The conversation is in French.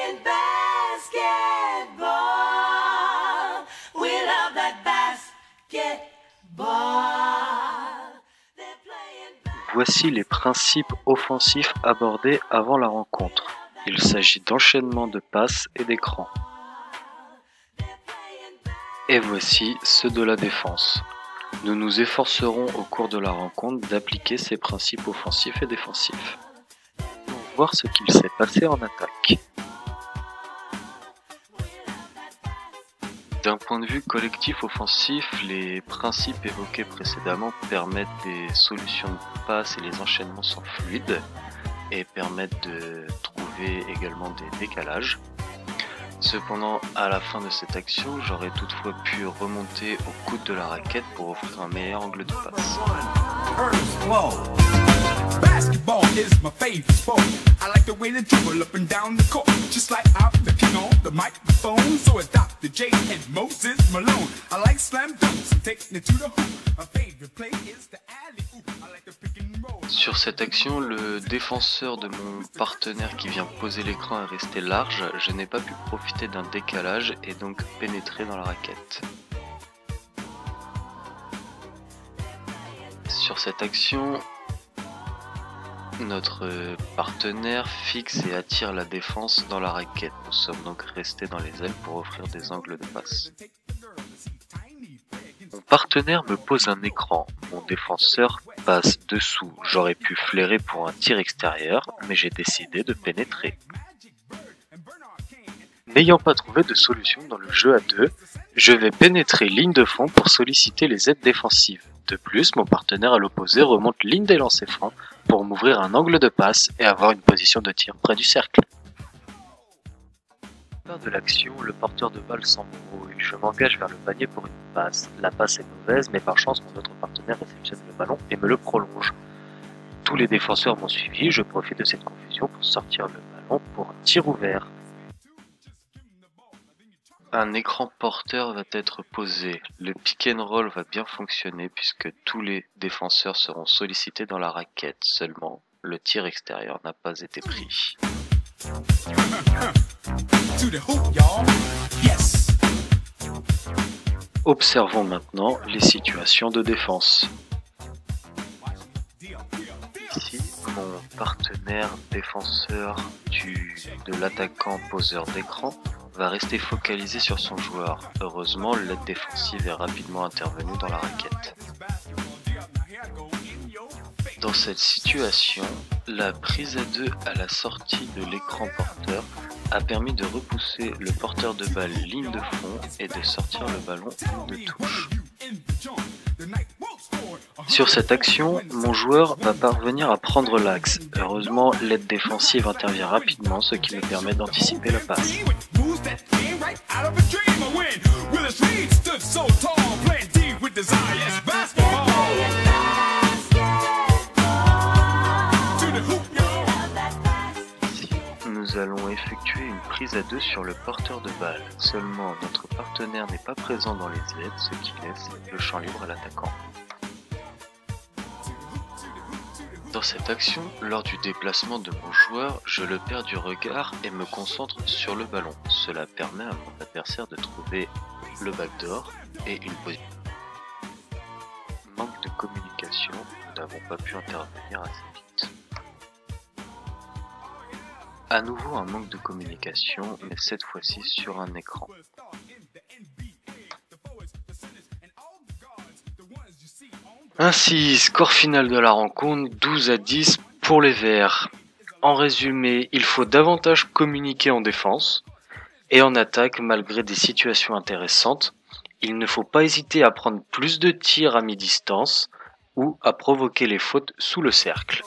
playing basketball. We love that basketball. They're playing Voici les principes offensifs abordés avant la rencontre. Il s'agit d'enchaînement de passes et d'écrans. Et voici ceux de la défense. Nous nous efforcerons au cours de la rencontre d'appliquer ces principes offensifs et défensifs. Pour voir ce qu'il s'est passé en attaque. D'un point de vue collectif offensif, les principes évoqués précédemment permettent des solutions de passe et les enchaînements sont fluides et permettent de trouver également des décalages. Cependant, à la fin de cette action, j'aurais toutefois pu remonter au coude de la raquette pour offrir un meilleur angle de passe. Basketball is my favorite sport. I like the way they dribble up and down the court. Just like I'm the king on the microphone. So is Dr. J and Moses Malone. I like slam dunks and taking it to the hoop. My favorite play is the alley-oop. I like the pick and roll. Sur cette action, le défenseur de mon partenaire qui vient poser l'écran est resté large. Je n'ai pas pu profiter d'un décalage et donc pénétrer dans la raquette. Sur cette action, notre partenaire fixe et attire la défense dans la raquette. Nous sommes donc restés dans les ailes pour offrir des angles de passe. Mon partenaire me pose un écran. Mon défenseur passe dessous. J'aurais pu flairer pour un tir extérieur, mais j'ai décidé de pénétrer. N'ayant pas trouvé de solution dans le jeu à deux, je vais pénétrer ligne de fond pour solliciter les aides défensives. De plus, mon partenaire à l'opposé remonte ligne des lancers francs pour m'ouvrir un angle de passe et avoir une position de tir près du cercle. À la fin de l'action, le porteur de balle s'embrouille. Je m'engage vers le panier pour une passe. La passe est mauvaise, mais par chance, mon autre partenaire réceptionne le ballon et me le prolonge. Tous les défenseurs m'ont suivi, je profite de cette confusion pour sortir le ballon pour un tir ouvert. Un écran porteur va être posé. Le pick and roll va bien fonctionner puisque tous les défenseurs seront sollicités dans la raquette. Seulement, le tir extérieur n'a pas été pris. Observons maintenant les situations de défense. Ici, mon partenaire défenseur de l'attaquant poseur d'écran va rester focalisé sur son joueur. Heureusement, l'aide défensive est rapidement intervenue dans la raquette. Dans cette situation, la prise à deux à la sortie de l'écran porteur a permis de repousser le porteur de balle ligne de fond et de sortir le ballon ligne de touche. Sur cette action, mon joueur va parvenir à prendre l'axe. Heureusement, l'aide défensive intervient rapidement, ce qui me permet d'anticiper la passe. Ici, nous allons effectuer une prise à deux sur le porteur de balle. Seulement, notre partenaire n'est pas présent dans les aides, ce qui laisse le champ libre à l'attaquant. Dans cette action, lors du déplacement de mon joueur, je le perds du regard et me concentre sur le ballon. Cela permet à mon adversaire de trouver le backdoor et une position. Manque de communication, nous n'avons pas pu intervenir assez vite. À nouveau un manque de communication, mais cette fois-ci sur un écran. Ainsi, score final de la rencontre, 12-10 pour les Verts. En résumé, il faut davantage communiquer en défense et en attaque malgré des situations intéressantes. Il ne faut pas hésiter à prendre plus de tirs à mi-distance ou à provoquer les fautes sous le cercle.